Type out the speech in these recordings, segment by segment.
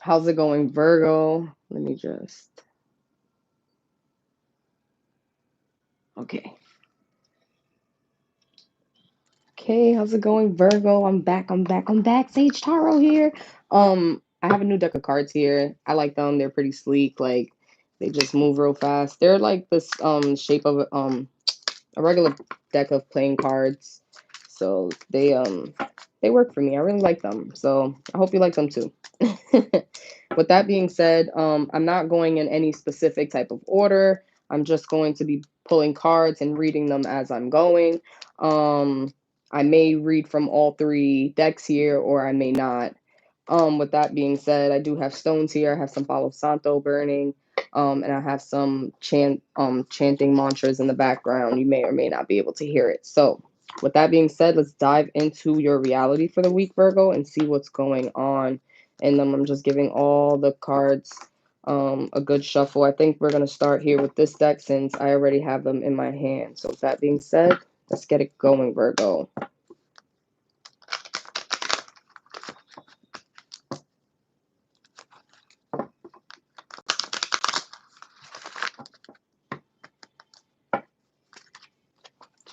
How's it going, Virgo? Let me just. Okay. Okay, how's it going, Virgo? I'm back. Sage Taro here. I have a new deck of cards here. I like them. They're pretty sleek. Like they just move real fast. They're like this shape of a regular deck of playing cards. So they work for me. I really like them. So I hope you like them too. With that being said, I'm not going in any specific type of order. I'm just going to be pulling cards and reading them as I'm going. Um, I may read from all three decks here, or I may not. With that being said, I do have stones here. I have some Palo Santo burning, and I have some chanting mantras in the background. You may or may not be able to hear it. So, with that being said, let's dive into your reality for the week, Virgo, and see what's going on. And then I'm just giving all the cards a good shuffle. I think we're going to start here with this deck since I already have them in my hand. So, with that being said, let's get it going, Virgo.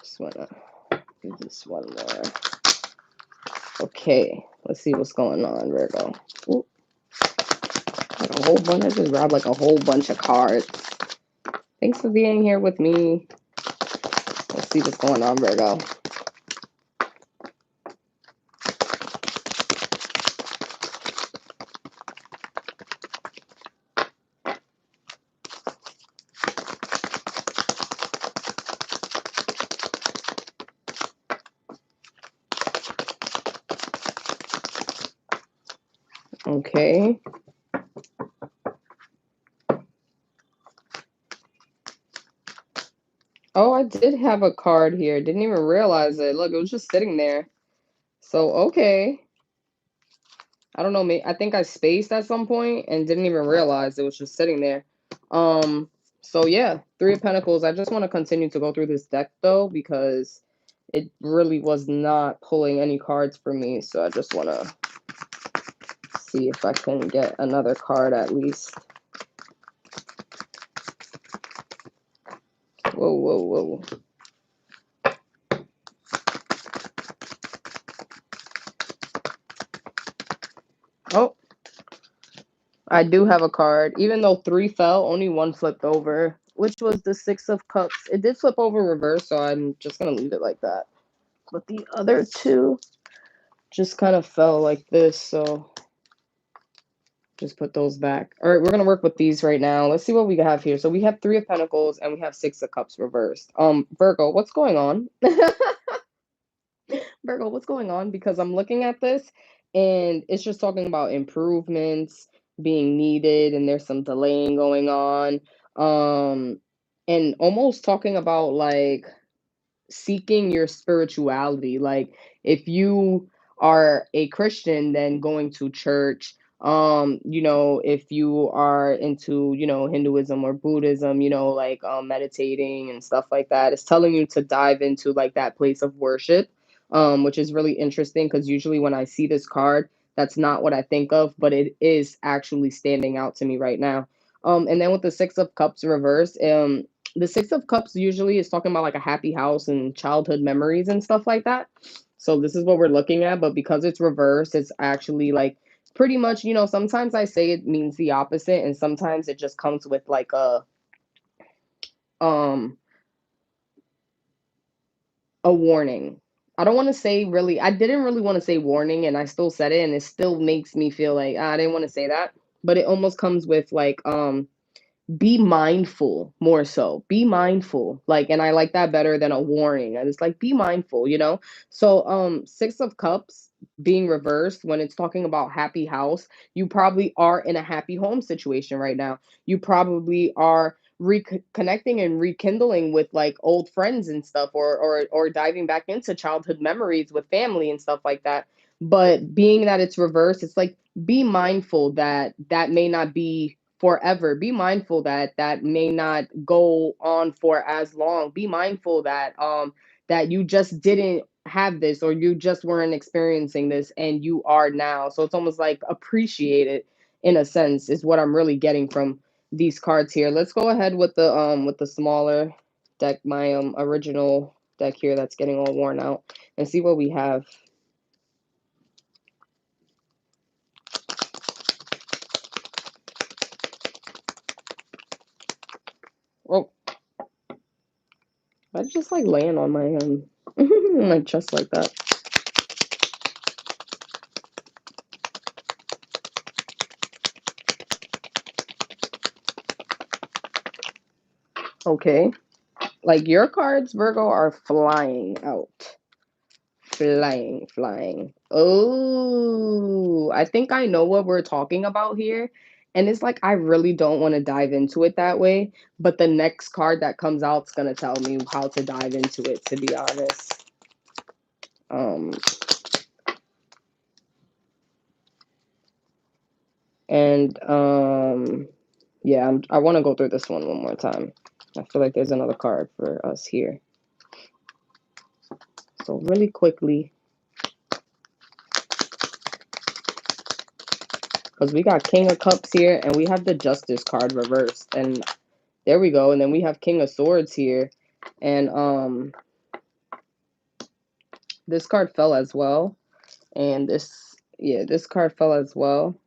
Just want to do this one more. Okay, let's see what's going on, Virgo. Ooh, like a whole bunch. I just grabbed like a whole bunch of cards. Thanks for being here with me. Let's see what's going on, Virgo. Okay. Oh, I did have a card here. Didn't even realize it. Look, it was just sitting there. So, okay. I don't know, I think I spaced at some point and didn't even realize it was just sitting there. Um, so yeah, Three of Pentacles. I just want to continue to go through this deck though because it really was not pulling any cards for me. So I just want to see if I can get another card at least. Whoa, whoa, whoa. Oh, I do have a card. Even though three fell, only one flipped over, which was the Six of Cups. It did flip over reverse, so I'm just going to leave it like that. But the other two just kind of fell like this, so just put those back. All right, we're gonna work with these right now. Let's see what we have here. So we have Three of Pentacles and we have Six of Cups reversed. Virgo, what's going on? Virgo, what's going on? Because I'm looking at this and it's just talking about improvements being needed and there's some delaying going on. And almost talking about like seeking your spirituality. Like if you are a Christian, then going to church. If you are into, Hinduism or Buddhism, like meditating and stuff like that, it's telling you to dive into like that place of worship, which is really interesting because usually when I see this card, that's not what I think of, but it is actually standing out to me right now. And then with the Six of Cups reverse, the Six of Cups usually is talking about like a happy house and childhood memories and stuff like that. So this is what we're looking at, but because it's reversed, it's actually like pretty much, sometimes I say it means the opposite and sometimes it just comes with like um a warning. I don't want to say really, I didn't really want to say warning and I still said it and it still makes me feel like I didn't want to say that, but it almost comes with like be mindful more so be mindful like, and I like that better than a warning, and it's like be mindful. So Six of Cups being reversed when it's talking about happy house, you probably are in a happy home situation right now. You probably are reconnecting and rekindling with like old friends and stuff, or diving back into childhood memories with family and stuff like that. But being that it's reversed, it's like be mindful that that may not be forever. Be mindful that that may not go on for as long. Be mindful that that you just didn't have this or you just weren't experiencing this and you are now. So it's almost like appreciate it in a sense, is what I'm really getting from these cards here. Let's go ahead with the smaller deck, my original deck here that's getting all worn out, and see what we have. Oh, I just like laying on my my chest like that. Okay. Like your cards, Virgo, are flying out. Flying, flying. Oh, I think I know what we're talking about here. And it's like I really don't want to dive into it that way, but the next card that comes out is gonna tell me how to dive into it, to be honest. Um and yeah, I want to go through this one more time. I feel like there's another card for us here. So really quickly, because we got King of Cups here, and we have the Justice card reversed, and there we go. And then we have King of Swords here, and this card fell as well, and this card fell as well.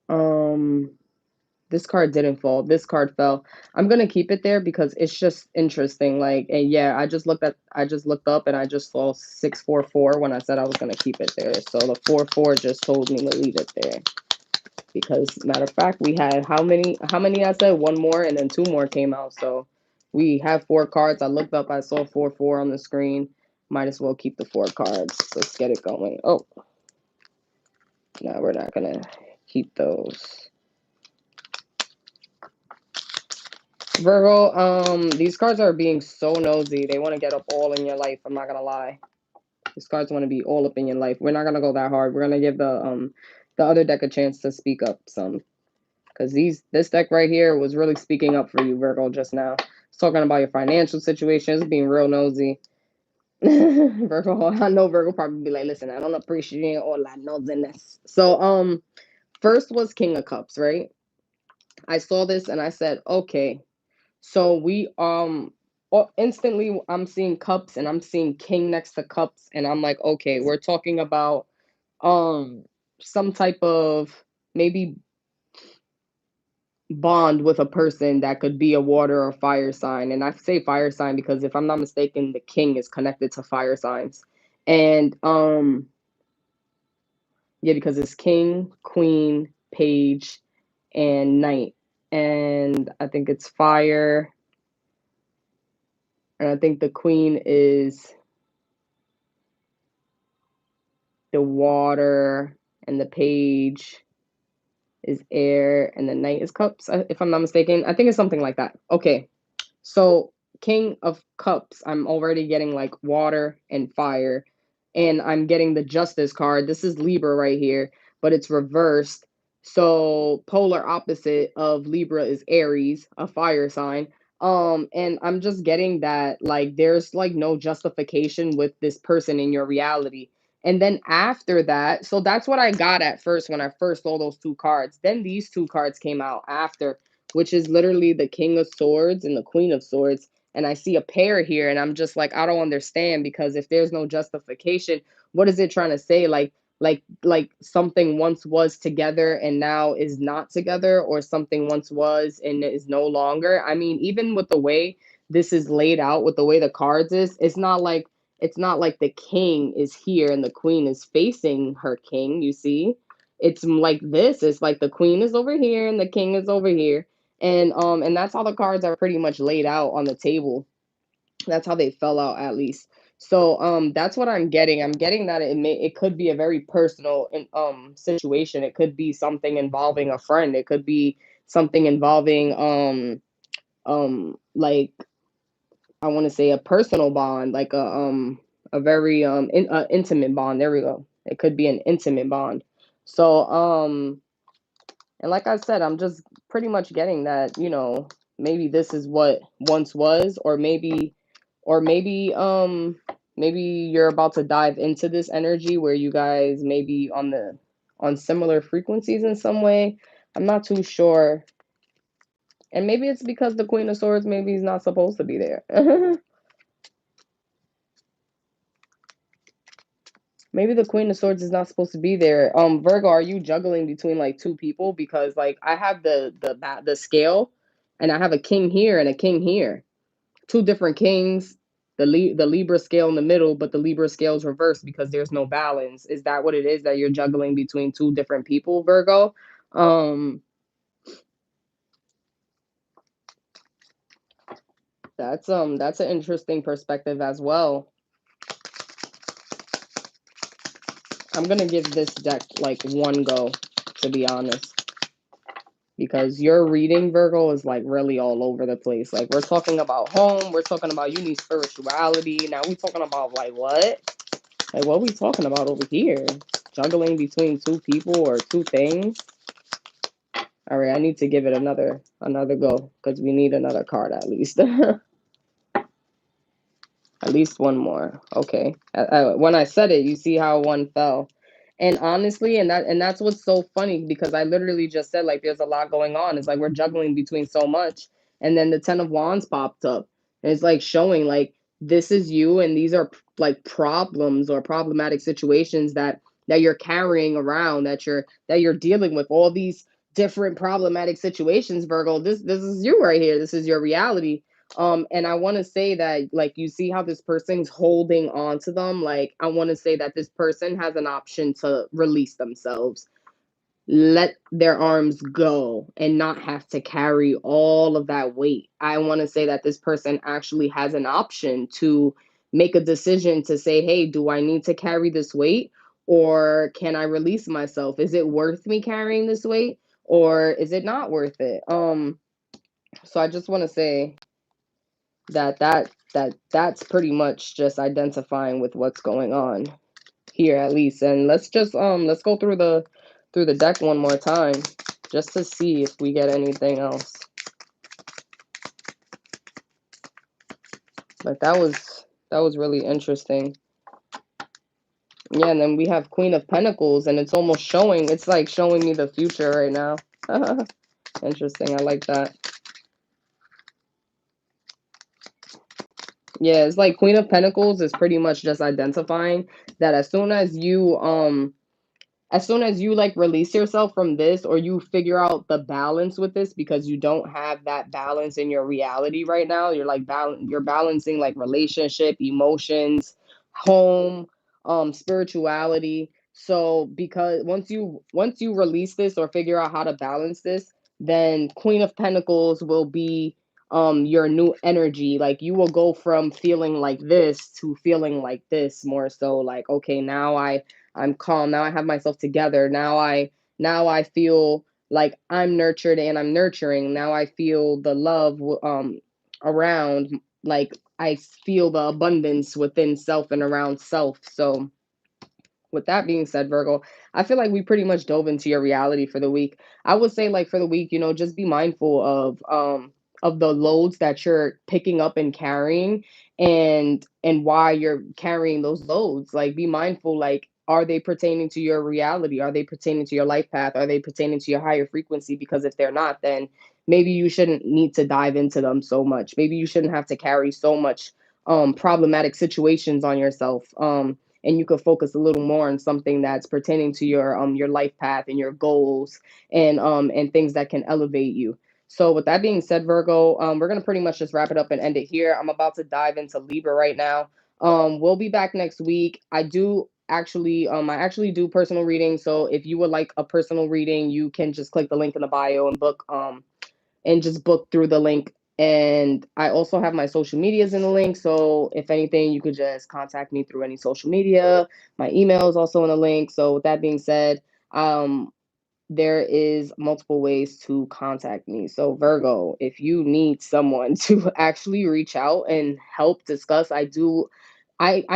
Um, this card didn't fall. This card fell. I'm gonna keep it there because it's just interesting. Like, and yeah, I just looked up, and I just saw 644 when I said I was gonna keep it there. So the 4-4 just told me to leave it there. Because matter of fact, we had how many I said? One more, and then two more came out. So we have four cards. I looked up, I saw 4-4 on the screen. Might as well keep the four cards. Let's get it going. Oh, no, we're not gonna keep those. Virgo, these cards are being so nosy. They want to get up all in your life. I'm not gonna lie. These cards want to be all up in your life. We're not gonna go that hard. We're gonna give the other deck a chance to speak up some. Because this deck right here was really speaking up for you, Virgo, just now. It's talking about your financial situation. It's being real nosy. Virgo, I know Virgo probably be like, listen, I don't appreciate all that nosiness. So, first was King of Cups, right? I saw this and I said, okay. So instantly I'm seeing cups and I'm seeing king next to cups, and I'm like, okay, we're talking about um some type of maybe bond with a person that could be a water or fire sign. And I say fire sign because if I'm not mistaken, the king is connected to fire signs. And yeah, because it's king, queen, page, and knight. And I think it's fire. And I think the queen is the water, and the page is air, and the knight is cups, if I'm not mistaken. I think it's something like that. Okay. So, King of Cups, I'm already getting like water and fire, and I'm getting the Justice card. This is Libra right here, but it's reversed. So, polar opposite of Libra is Aries, a fire sign. And I'm just getting that like there's like no justification with this person in your reality. And then after that, so that's what I got at first when I first saw those two cards. Then these two cards came out after, which is literally the King of Swords and the Queen of Swords. And I see a pair here, and I'm just like, I don't understand, because if there's no justification, what is it trying to say? Like something once was together and now is not together, or something once was and is no longer. I mean, even with the way this is laid out, with the way the cards is, it's not like the king is here and the queen is facing her king, you see? It's like this. It's like the queen is over here and the king is over here, and that's how the cards are pretty much laid out on the table. That's how they fell out, at least. So that's what I'm getting. I'm getting that it could be a very personal situation. It could be something involving a friend. It could be something involving like, I want to say a personal bond, like a very intimate bond. There we go. It could be an intimate bond. So and like I said, I'm just pretty much getting that, maybe this is what once was, or maybe maybe you're about to dive into this energy where you guys may be on similar frequencies in some way. I'm not too sure. And maybe it's because the Queen of Swords maybe is not supposed to be there. Maybe the Queen of Swords is not supposed to be there. Virgo, are you juggling between like two people? Because like I have the scale, and I have a king here and a king here. Two different kings. The Libra scale in the middle, but the Libra scale is reversed because there's no balance. Is that what it is, that you're juggling between two different people, Virgo? Um, that's an interesting perspective as well. I'm gonna give this deck like one go, to be honest, because your reading, Virgo, is like really all over the place. Like we're talking about home, we're talking about you need spirituality. Now we talking about like what? Like what we talking about over here? Juggling between two people or two things. All right, I need to give it another go because we need another card at least. At least one more. Okay. When I said it, you see how one fell. And honestly, and that's what's so funny, because I literally just said like there's a lot going on. It's like we're juggling between so much. And then the 10 of Wands popped up. And it's like showing like this is you, and these are like problems or problematic situations that you're carrying around, that you're dealing with, all these different problematic situations, Virgo. This is you right here. This is your reality. And I want to say that, like, you see how this person's holding on to them. Like, I want to say that this person has an option to release themselves, let their arms go, and not have to carry all of that weight. I want to say that this person actually has an option to make a decision to say, hey, do I need to carry this weight, or can I release myself? Is it worth me carrying this weight, or is it not worth it? So I just want to say that's pretty much just identifying with what's going on here, at least. And let's go through the deck one more time, just to see if we get anything else. But that was really interesting. Yeah, and then we have Queen of Pentacles, and it's almost showing, it's like showing me the future right now. Interesting. I like that. Yeah, it's like Queen of Pentacles is pretty much just identifying that as soon as you like release yourself from this, or you figure out the balance with this, because you don't have that balance in your reality right now. You're like you're balancing like relationship, emotions, home, spirituality. So because once you release this or figure out how to balance this, then Queen of Pentacles will be your new energy. Like you will go from feeling like this to feeling like this, more so like, okay, now I'm calm. Now I have myself together. Now I feel like I'm nurtured and I'm nurturing. Now I feel the love around, like I feel the abundance within self and around self. So with that being said, Virgo, I feel like we pretty much dove into your reality for the week. I would say, like, for the week, just be mindful of the loads that you're picking up and carrying, and why you're carrying those loads. Like, be mindful, like, are they pertaining to your reality? Are they pertaining to your life path? Are they pertaining to your higher frequency? Because if they're not, then maybe you shouldn't need to dive into them so much. Maybe you shouldn't have to carry so much problematic situations on yourself. And you could focus a little more on something that's pertaining to your life path and your goals, and things that can elevate you. So with that being said, Virgo, we're gonna pretty much just wrap it up and end it here. I'm about to dive into Libra right now. We'll be back next week. I actually do personal readings. So if you would like a personal reading, you can just click the link in the bio and just book through the link. And I also have my social medias in the link. So if anything, you could just contact me through any social media. My email is also in the link. So with that being said, there is multiple ways to contact me. So Virgo, if you need someone to actually reach out and help discuss, I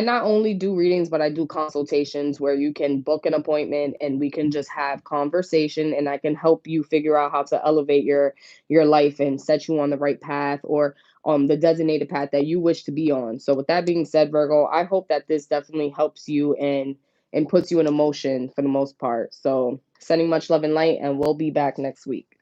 not only do readings, but I do consultations where you can book an appointment and we can just have conversation, and I can help you figure out how to elevate your life and set you on the right path, or the designated path that you wish to be on. So with that being said, Virgo, I hope that this definitely helps you and puts you in emotion for the most part. So sending much love and light, and we'll be back next week.